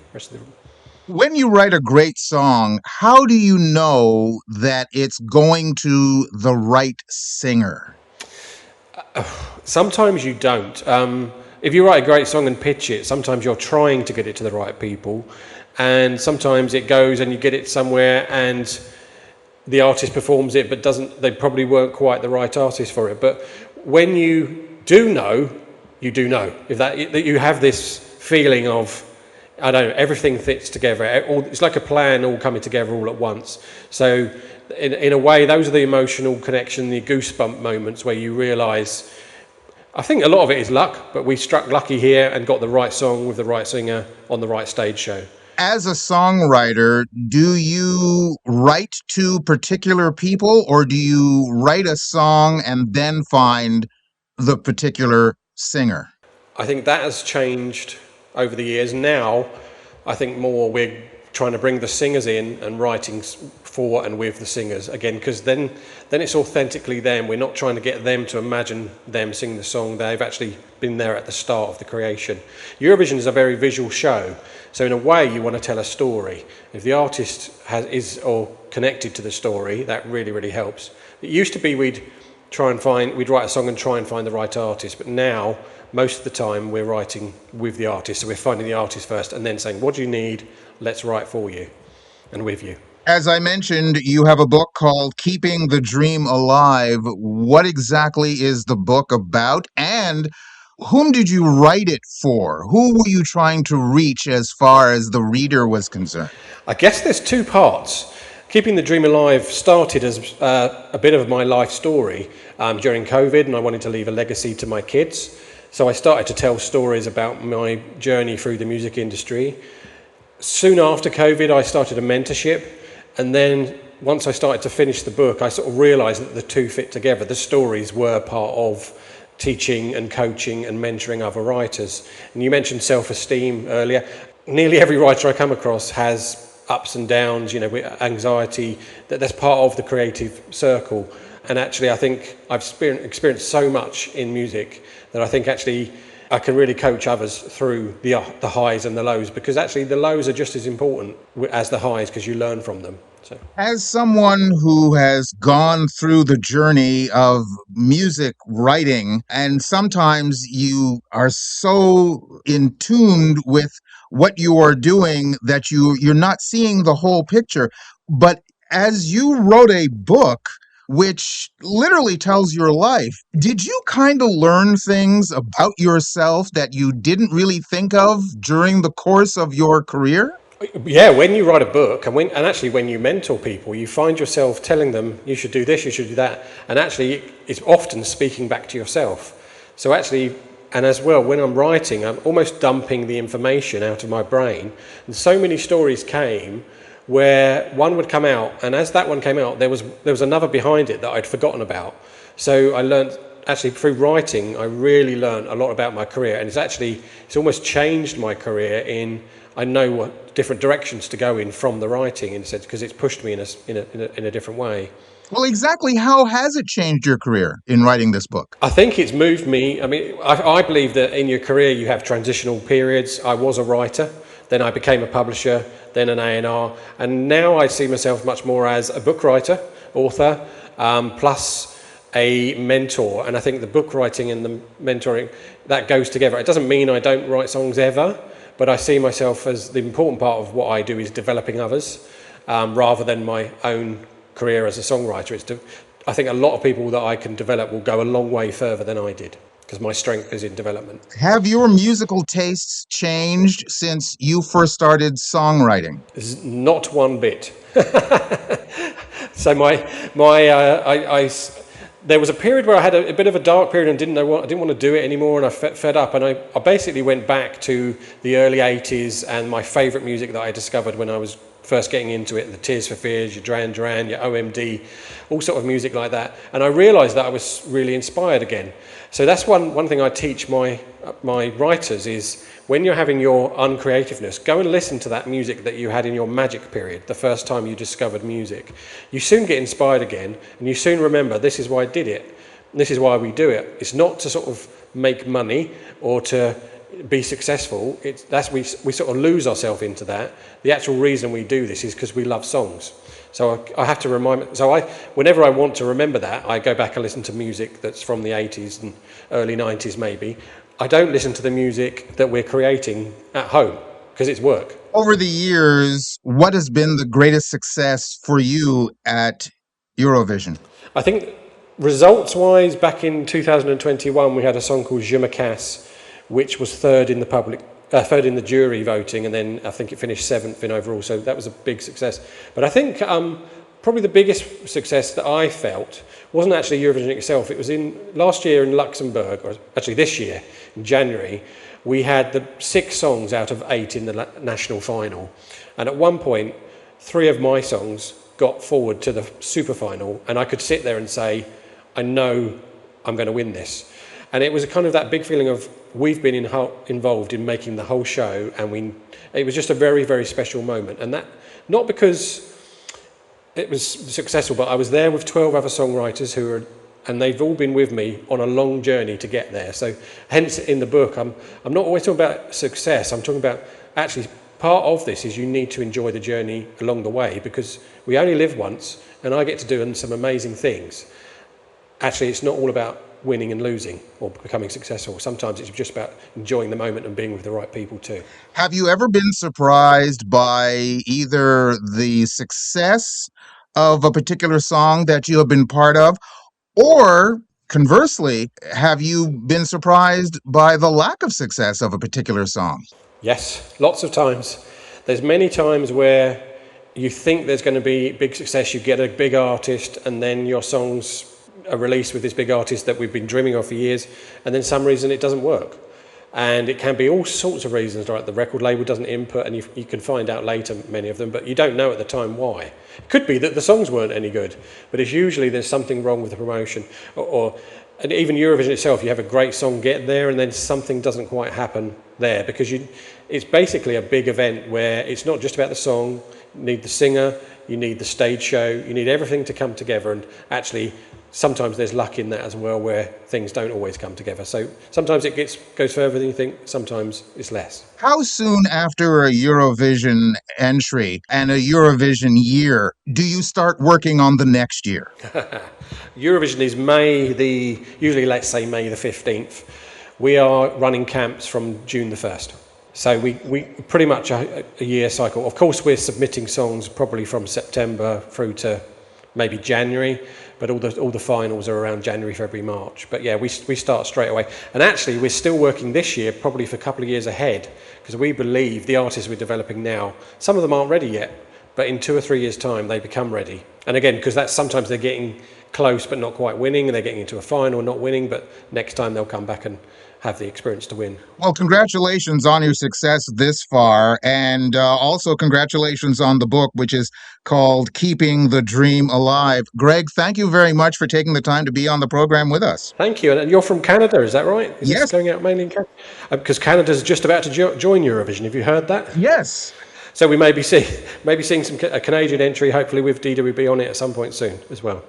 When you write a great song, how do you know that it's going to the right singer? Sometimes you don't. If you write a great song and pitch it, sometimes you're trying to get it to the right people, and sometimes it goes and you get it somewhere and the artist performs it but they probably weren't quite the right artist for it. But when you do know, you do know. If that you have this feeling of, I don't know, everything fits together. It's like a plan all coming together all at once. So in a way, those are the emotional connection, the goosebump moments where you realise, I think a lot of it is luck, but we struck lucky here and got the right song with the right singer on the right stage show. As a songwriter, do you write to particular people, or do you write a song and then find the particular singer? I think that has changed over the years. Now, I think more we're trying to bring the singers in and writing for and with the singers again, because then it's authentically them. We're not trying to get them to imagine them singing the song. They've actually been there at the start of the creation. Eurovision is a very visual show, so in a way you want to tell a story. If the artist is connected to the story, that really, really helps. It used to be we'd write a song and try and find the right artist, but now most of the time we're writing with the artist, so we're finding the artist first and then saying, what do you need? Let's write for you and with you. As I mentioned, you have a book called Keeping the Dream Alive. What exactly is the book about, and whom did you write it for? Who were you trying to reach as far as the reader was concerned? I guess there's two parts. Keeping the Dream Alive started as a bit of my life story during COVID, and I wanted to leave a legacy to my kids. So I started to tell stories about my journey through the music industry. Soon after COVID, I started a mentorship. And then once I started to finish the book, I sort of realised that the two fit together. The stories were part of teaching and coaching and mentoring other writers. And you mentioned self-esteem earlier. Nearly every writer I come across has ups and downs, anxiety. That's part of the creative circle. And actually, I think I've experienced so much in music that I think actually I can really coach others through the highs and the lows, because actually the lows are just as important as the highs because you learn from them. So, as someone who has gone through the journey of music writing, and sometimes you are so in tune with what you are doing that you're not seeing the whole picture, but as you wrote a book which literally tells your life, did you kind of learn things about yourself that you didn't really think of during the course of your career? Yeah, when you write a book and actually when you mentor people, you find yourself telling them you should do this, you should do that, and actually it's often speaking back to yourself. So actually, and as well, when I'm writing, I'm almost dumping the information out of my brain, and so many stories came where one would come out, and as that one came out, there was another behind it that I'd forgotten about. So I learned, actually through writing, I really learned a lot about my career, and it's almost changed my career in, I know what different directions to go in from the writing, in a sense, because it's pushed me in a different way. Well, exactly how has it changed your career in writing this book? I think it's moved me. I mean, I believe that in your career you have transitional periods. I was a writer. Then I became a publisher, then an A&R, and now I see myself much more as a book writer, author, plus a mentor. And I think the book writing and the mentoring, that goes together. It doesn't mean I don't write songs ever, but I see myself as the important part of what I do is developing others, rather than my own career as a songwriter. I think a lot of people that I can develop will go a long way further than I did, because my strength is in development. Have your musical tastes changed since you first started songwriting? Not one bit. So there was a period where I had a bit of a dark period and didn't want to do it anymore, and I fed up, and I basically went back to the early 80s and my favourite music that I discovered when I was first getting into it, the Tears for Fears, your Duran Duran, your OMD, all sort of music like that. And I realised that I was really inspired again. So that's one thing I teach my writers is, when you're having your uncreativeness, go and listen to that music that you had in your magic period, the first time you discovered music. You soon get inspired again, and you soon remember, this is why I did it, and this is why we do it. It's not to sort of make money or to be successful. We sort of lose ourselves into that. The actual reason we do this is because we love songs. So I have to remind. Whenever I want to remember that, I go back and listen to music that's from the 80s and early 90s maybe. I don't listen to the music that we're creating at home because it's work. Over the years, what has been the greatest success for you at Eurovision? I think results-wise, back in 2021, we had a song called Je me casse, which was third in the jury voting, and then I think it finished 7th in overall, so that was a big success. But I think probably the biggest success that I felt wasn't actually Eurovision itself. It was last year in Luxembourg, or actually this year, in January, we had the 6 songs out of 8 in the national final. And at one point, 3 of my songs got forward to the super final, and I could sit there and say, I know I'm going to win this. And it was a kind of that big feeling of, we've been involved in making the whole show, and it was just a very, very special moment. And that, not because it was successful, but I was there with 12 other songwriters and they've all been with me on a long journey to get there. So hence in the book, I'm not always talking about success. I'm talking about, actually, part of this is you need to enjoy the journey along the way, because we only live once, and I get to do some amazing things. Actually, it's not all about winning and losing or becoming successful. Sometimes it's just about enjoying the moment and being with the right people too. Have you ever been surprised by either the success of a particular song that you have been part of, or conversely, have you been surprised by the lack of success of a particular song? Yes, lots of times. There's many times where you think there's going to be big success, you get a big artist, and then your songs are released with this big artist that we've been dreaming of for years, and then some reason it doesn't work. And it can be all sorts of reasons, right? The record label doesn't input, and you can find out later, many of them, but you don't know at the time why. It could be that the songs weren't any good, but it's usually there's something wrong with the promotion. And even Eurovision itself, you have a great song get there, and then something doesn't quite happen there, because it's basically a big event where it's not just about the song. You need the singer, you need the stage show, you need everything to come together, and actually sometimes there's luck in that as well, where things don't always come together. So sometimes it goes further than you think, sometimes it's less. How soon after a Eurovision entry and a Eurovision year do you start working on the next year? Eurovision is usually let's say May the 15th. We are running camps from June the 1st. So we pretty much a year cycle. Of course, we're submitting songs probably from September through to maybe January, but all the finals are around January, February, March. But yeah, we start straight away. And actually, we're still working this year, probably for a couple of years ahead, because we believe the artists we're developing now, some of them aren't ready yet, but in 2 or 3 years' time, they become ready. And again, because that's sometimes they're getting close but not quite winning, and they're getting into a final not winning, but next time they'll come back and have the experience to win. Well, congratulations on your success this far, and also congratulations on the book, which is called Keeping the Dream Alive. Greig, thank you very much for taking the time to be on the program with us. Thank you. And you're from Canada, is that right? Is Yes. This going out mainly in Canada? Because Canada's just about to join Eurovision. Have you heard that? Yes. So we may be seeing a Canadian entry, hopefully with DWB on it at some point soon as well.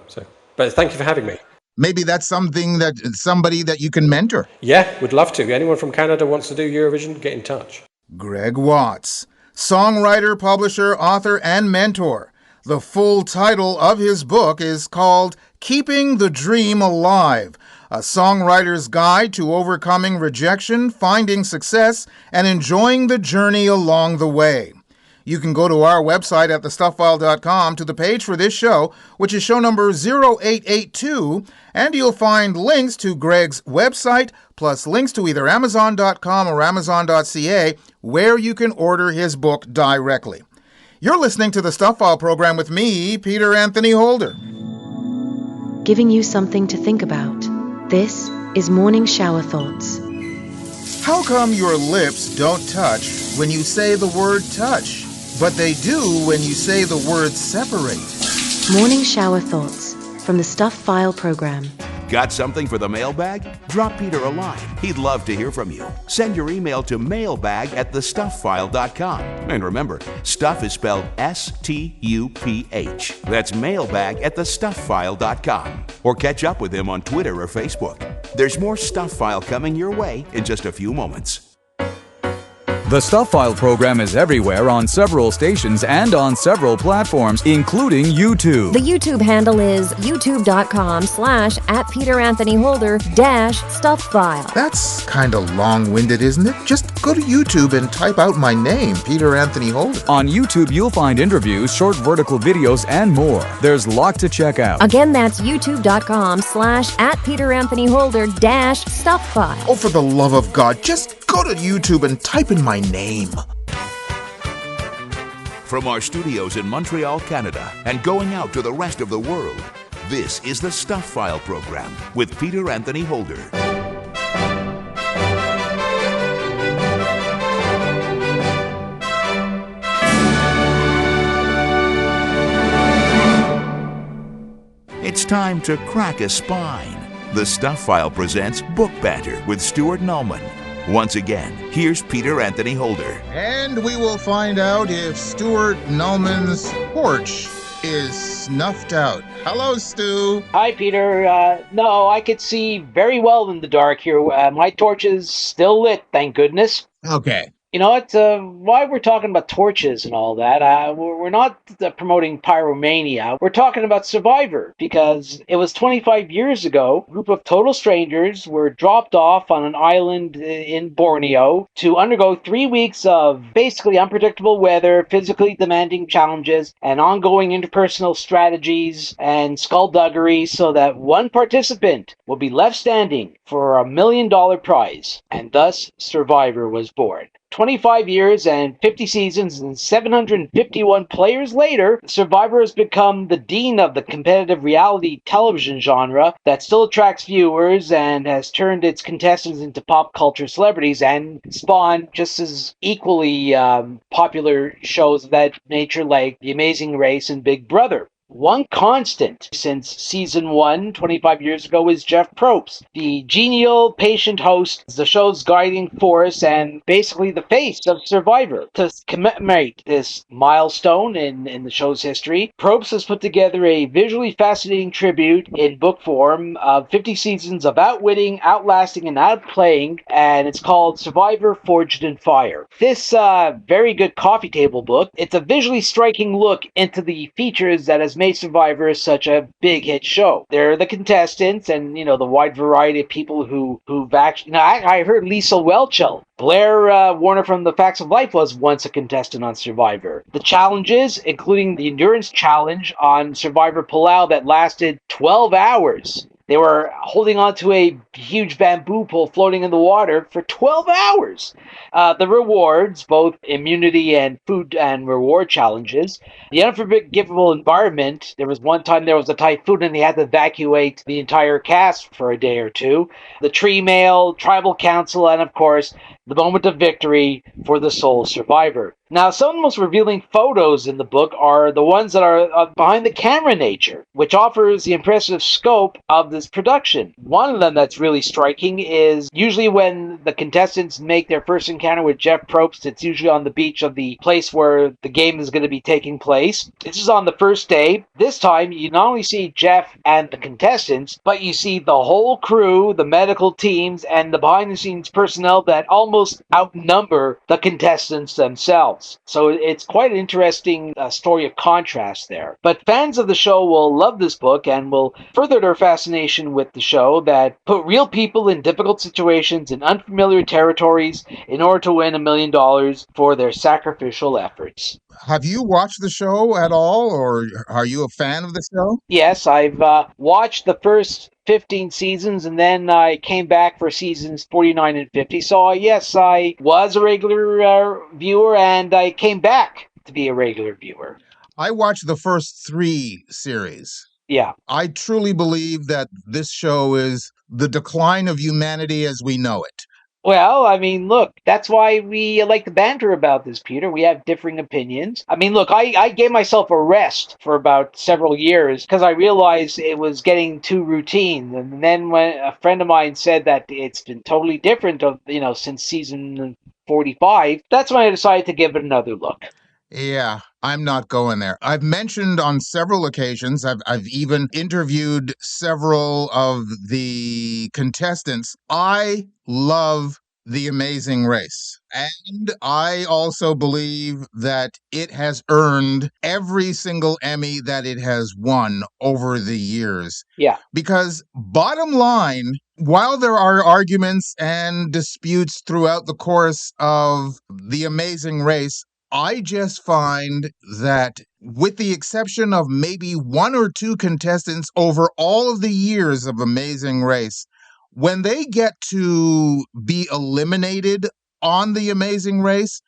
But thank you for having me. Maybe that's somebody that you can mentor. Yeah, would love to. Anyone from Canada wants to do Eurovision, get in touch. Greig Watts. Songwriter, publisher, author, and mentor. The full title of his book is called Keeping the Dream Alive, a songwriter's guide to overcoming rejection, finding success, and enjoying the journey along the way. You can go to our website at thestufffile.com to the page for this show, which is show number 0882, and you'll find links to Greig's website, plus links to either Amazon.com or Amazon.ca, where you can order his book directly. You're listening to the Stuff File program with me, Peter Anthony Holder. Giving you something to think about. This is Morning Shower Thoughts. How come your lips don't touch when you say the word touch, but they do when you say the word separate? Morning Shower Thoughts from the Stuff File program. Got something for the mailbag? Drop Peter a line. He'd love to hear from you. Send your email to mailbag@thestufffile.com. And remember, stuff is spelled S-T-U-P-H. That's mailbag@thestufffile.com. Or catch up with him on Twitter or Facebook. There's more Stuff File coming your way in just a few moments. The Stuff File program is everywhere on several stations and on several platforms, including YouTube. The YouTube handle is youtube.com/@PeterAnthonyHolder-StuffFile. That's kind of long-winded, isn't it? Just go to YouTube and type out my name, Peter Anthony Holder. On YouTube, you'll find interviews, short vertical videos, and more. There's a lot to check out. Again, that's youtube.com/@PeterAnthonyHolder-StuffFile. Oh, for the love of God, just go to YouTube and type in my name. From our studios in Montreal, Canada, and going out to the rest of the world, this is the Stuff File program with Peter Anthony Holder. It's time to crack a spine. The Stuff File presents Book Banter with Stuart Nulman. Once again, here's Peter Anthony Holder. And we will find out if Stuart Nulman's porch is snuffed out. Hello, Stu. Hi, Peter. No, I could see very well in the dark here. My torch is still lit, thank goodness. Okay. You know what? Why we're talking about torches and all that, we're not promoting pyromania. We're talking about Survivor, because it was 25 years ago, a group of total strangers were dropped off on an island in Borneo to undergo 3 weeks of basically unpredictable weather, physically demanding challenges, and ongoing interpersonal strategies and skullduggery so that one participant will be left standing for $1 million prize. And thus, Survivor was born. 25 years and 50 seasons and 751 players later, Survivor has become the dean of the competitive reality television genre that still attracts viewers and has turned its contestants into pop culture celebrities and spawned just as equally popular shows of that nature like The Amazing Race and Big Brother. One constant since season 1, 25 years ago, is Jeff Probst, the genial, patient host, the show's guiding force, and basically the face of Survivor. To commemorate this milestone in the show's history, Probst has put together a visually fascinating tribute in book form of 50 seasons of outwitting, outlasting, and outplaying, and it's called Survivor Forged in Fire. This very good coffee table book, it's a visually striking look into the features that has made Survivor is such a big hit show. There are the contestants and, the wide variety of people who've actually... I heard Lisa Welchel. Blair Warner from The Facts of Life was once a contestant on Survivor. The challenges, including the endurance challenge on Survivor Palau that lasted 12 hours. They were holding on to a huge bamboo pole floating in the water for 12 hours. The rewards, both immunity and food and reward challenges. The unforgivable environment. There was one time there was a typhoon and they had to evacuate the entire cast for a day or two. The tree mail, tribal council, and of course, the moment of victory for the sole survivor. Now, some of the most revealing photos in the book are the ones that are behind the camera nature, which offers the impressive scope of this production. One of them that's really striking is usually when the contestants make their first encounter with Jeff Probst. It's usually on the beach of the place where the game is going to be taking place. This is on the first day. This time, you not only see Jeff and the contestants, but you see the whole crew, the medical teams, and the behind-the-scenes personnel that almost outnumber the contestants themselves. was. So it's quite an interesting story of contrast there. But fans of the show will love this book and will further their fascination with the show that put real people in difficult situations in unfamiliar territories in order to win $1 million for their sacrificial efforts. Have you watched the show at all, or are you a fan of the show? Yes, I've watched the first 15 seasons, and then I came back for seasons 49 and 50. So, yes, I was a regular viewer, and I came back to be a regular viewer. I watched the first 3 series. Yeah. I truly believe that this show is the decline of humanity as we know it. Well, I mean, look, that's why we like to banter about this, Peter. We have differing opinions. I mean, look, I gave myself a rest for about several years because I realized it was getting too routine. And then when a friend of mine said that it's been totally different since season 45, that's when I decided to give it another look. Yeah, I'm not going there. I've mentioned on several occasions, I've even interviewed several of the contestants. I love The Amazing Race. And I also believe that it has earned every single Emmy that it has won over the years. Yeah. Because bottom line, while there are arguments and disputes throughout the course of The Amazing Race, I just find that, with the exception of maybe 1 or 2 contestants over all of the years of Amazing Race, when they get to be eliminated on The Amazing Race,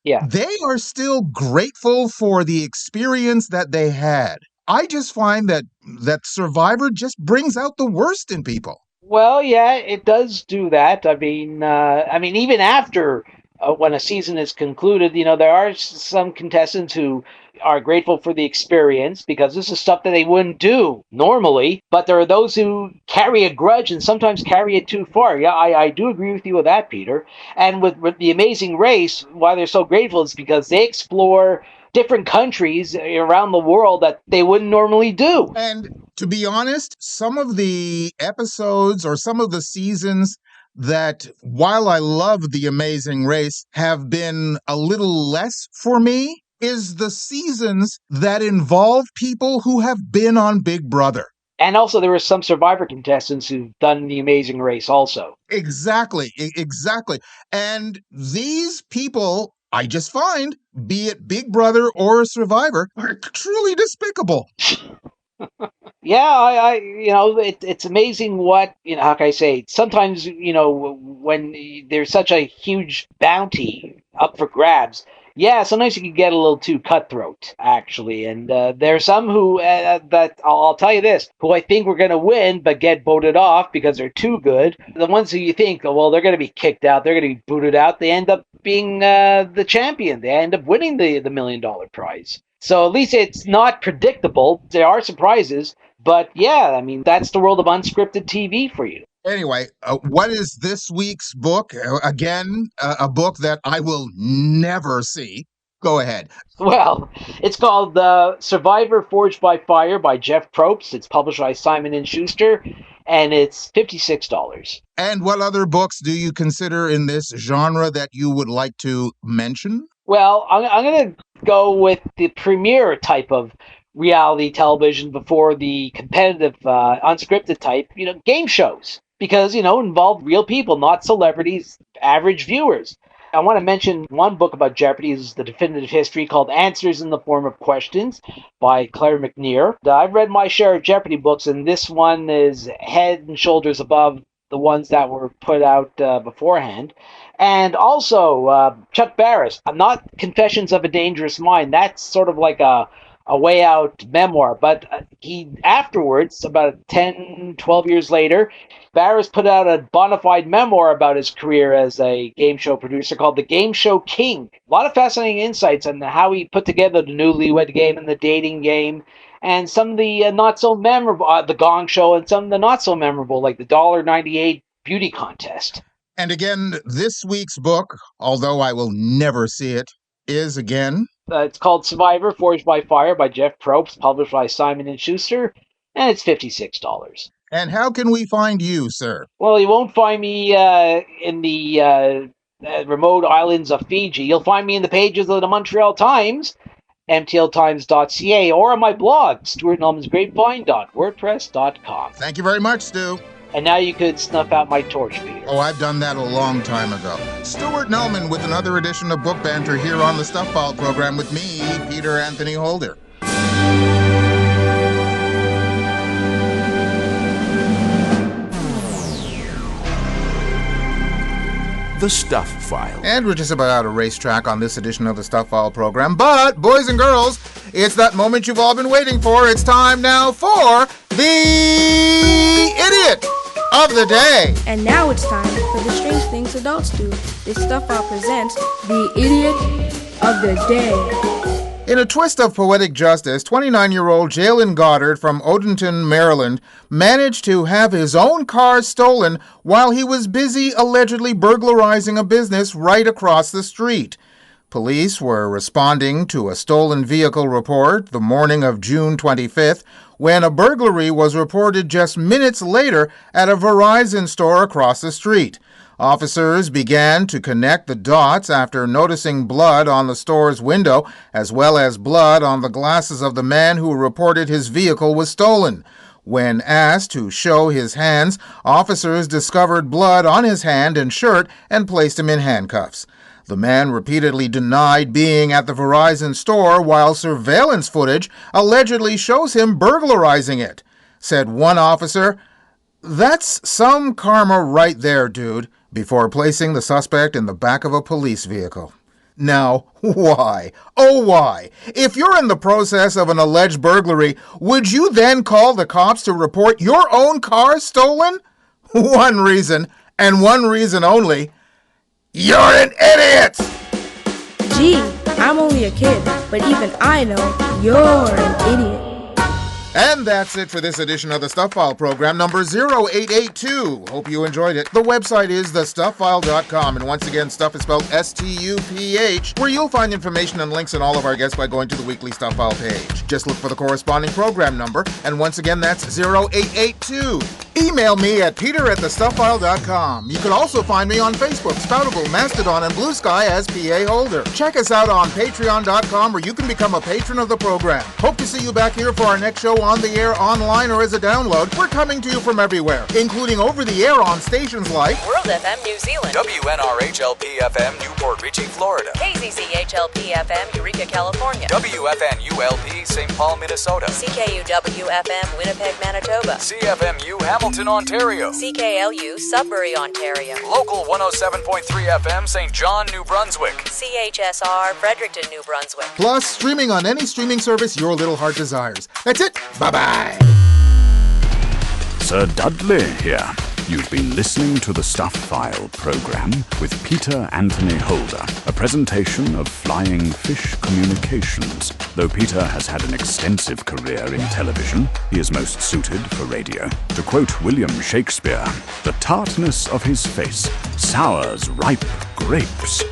they are still grateful for the experience that they had. I just find that Survivor just brings out the worst in people. Well, yeah, it does do that. I mean, even after when a season is concluded, there are some contestants who are grateful for the experience because this is stuff that they wouldn't do normally. But there are those who carry a grudge and sometimes carry it too far. Yeah, I do agree with you with that, Peter. And with The Amazing Race, why they're so grateful is because they explore different countries around the world that they wouldn't normally do. And to be honest, some of the episodes or some of the seasons that, while I love The Amazing Race, have been a little less for me is the seasons that involve people who have been on Big Brother. And also, there were some Survivor contestants who've done The Amazing Race also. Exactly. And these people, I just find, be it Big Brother or Survivor, are truly despicable. Yeah, it's amazing what, how can I say, sometimes, when there's such a huge bounty up for grabs, yeah, sometimes you can get a little too cutthroat, actually. And there are some who, that I'll tell you this, who I think we're going to win, but get voted off because they're too good. The ones who you think, oh, well, they're going to be kicked out, they're going to be booted out, they end up being the champion. They end up winning the $1 million prize. So at least it's not predictable. There are surprises. But yeah, I mean, that's the world of unscripted TV for you. Anyway, what is this week's book? Again, a book that I will never see. Go ahead. Well, it's called Survivor Forged by Fire by Jeff Probst. It's published by Simon & Schuster, and it's $56. And what other books do you consider in this genre that you would like to mention? Well, I'm going to go with the premiere type of reality television before the competitive, unscripted type, game shows. Because, involve real people, not celebrities, average viewers. I want to mention one book about Jeopardy is The Definitive History called Answers in the Form of Questions by Claire McNear. I've read my share of Jeopardy books, and this one is head and shoulders above the ones that were put out beforehand. And also, Chuck Barris, not Confessions of a Dangerous Mind. That's sort of like a way out memoir. But he afterwards, about 10, 12 years later, Barris put out a bona fide memoir about his career as a game show producer called The Game Show King. A lot of fascinating insights on how he put together the newlywed game and the dating game, and some of the not so memorable, the Gong Show, and some of the not so memorable, like the $1.98 beauty contest. And again, this week's book, although I will never see it, is again... it's called Survivor Forged by Fire by Jeff Probst, published by Simon & Schuster, and it's $56. And how can we find you, sir? Well, you won't find me in the remote islands of Fiji. You'll find me in the pages of the Montreal Times, mtltimes.ca, or on my blog, stuartnulmansgrapevine.wordpress.com. Thank you very much, Stu. And now you could snuff out my torch, Peter. Oh, I've done that a long time ago. Stuart Nulman with another edition of Book Banter here on the Stuff File program with me, Peter Anthony Holder. The Stuff File. And we're just about out of racetrack on this edition of the Stuff File program. But, boys and girls, it's that moment you've all been waiting for. It's time now for the Idiot of the Day. And now it's time for the strange things adults do. This Stuff File presents the Idiot of the Day. In a twist of poetic justice, 29-year-old Jalen Goddard from Odenton, Maryland, managed to have his own car stolen while he was busy allegedly burglarizing a business right across the street. Police were responding to a stolen vehicle report the morning of June 25th when a burglary was reported just minutes later at a Verizon store across the street. Officers began to connect the dots after noticing blood on the store's window, as well as blood on the glasses of the man who reported his vehicle was stolen. When asked to show his hands, officers discovered blood on his hand and shirt and placed him in handcuffs. The man repeatedly denied being at the Verizon store, while surveillance footage allegedly shows him burglarizing it. Said one officer, "That's some karma right there, dude," before placing the suspect in the back of a police vehicle. Now, why? Oh, why? If you're in the process of an alleged burglary, would you then call the cops to report your own car stolen? One reason, and one reason only: you're an idiot! Gee, I'm only a kid, but even I know you're an idiot. And that's it for this edition of the Stuff File program, number 0882. Hope you enjoyed it. The website is thestufffile.com, and once again, Stuff is spelled S-T-U-P-H, where you'll find information and links on all of our guests by going to the weekly Stuff File page. Just look for the corresponding program number, and once again, that's 0882. Email me at peter@thestufffile.com. You can also find me on Facebook, Spoutable, Mastodon, and Blue Sky as PA Holder. Check us out on patreon.com, where you can become a patron of the program. Hope to see you back here for our next show on the air, online, or as a download. We're coming to you from everywhere, including over the air on stations like World FM New Zealand, WNRHLP FM Newport Richey, Florida, KZZHLP FM Eureka, California, WFNULP St. Paul, Minnesota, CKUW FM Winnipeg, Manitoba, CFMU Hamilton, Ontario, CKLU Sudbury, Ontario, Local 107.3 FM St. John, New Brunswick, CHSR Fredericton, New Brunswick. Plus, streaming on any streaming service your little heart desires. That's it. Bye-bye. Sir Dudley here. You've been listening to the Stuff File program with Peter Anthony Holder, a presentation of Flying Fish Communications. Though Peter has had an extensive career in television, he is most suited for radio. To quote William Shakespeare, "The tartness of his face sours ripe grapes."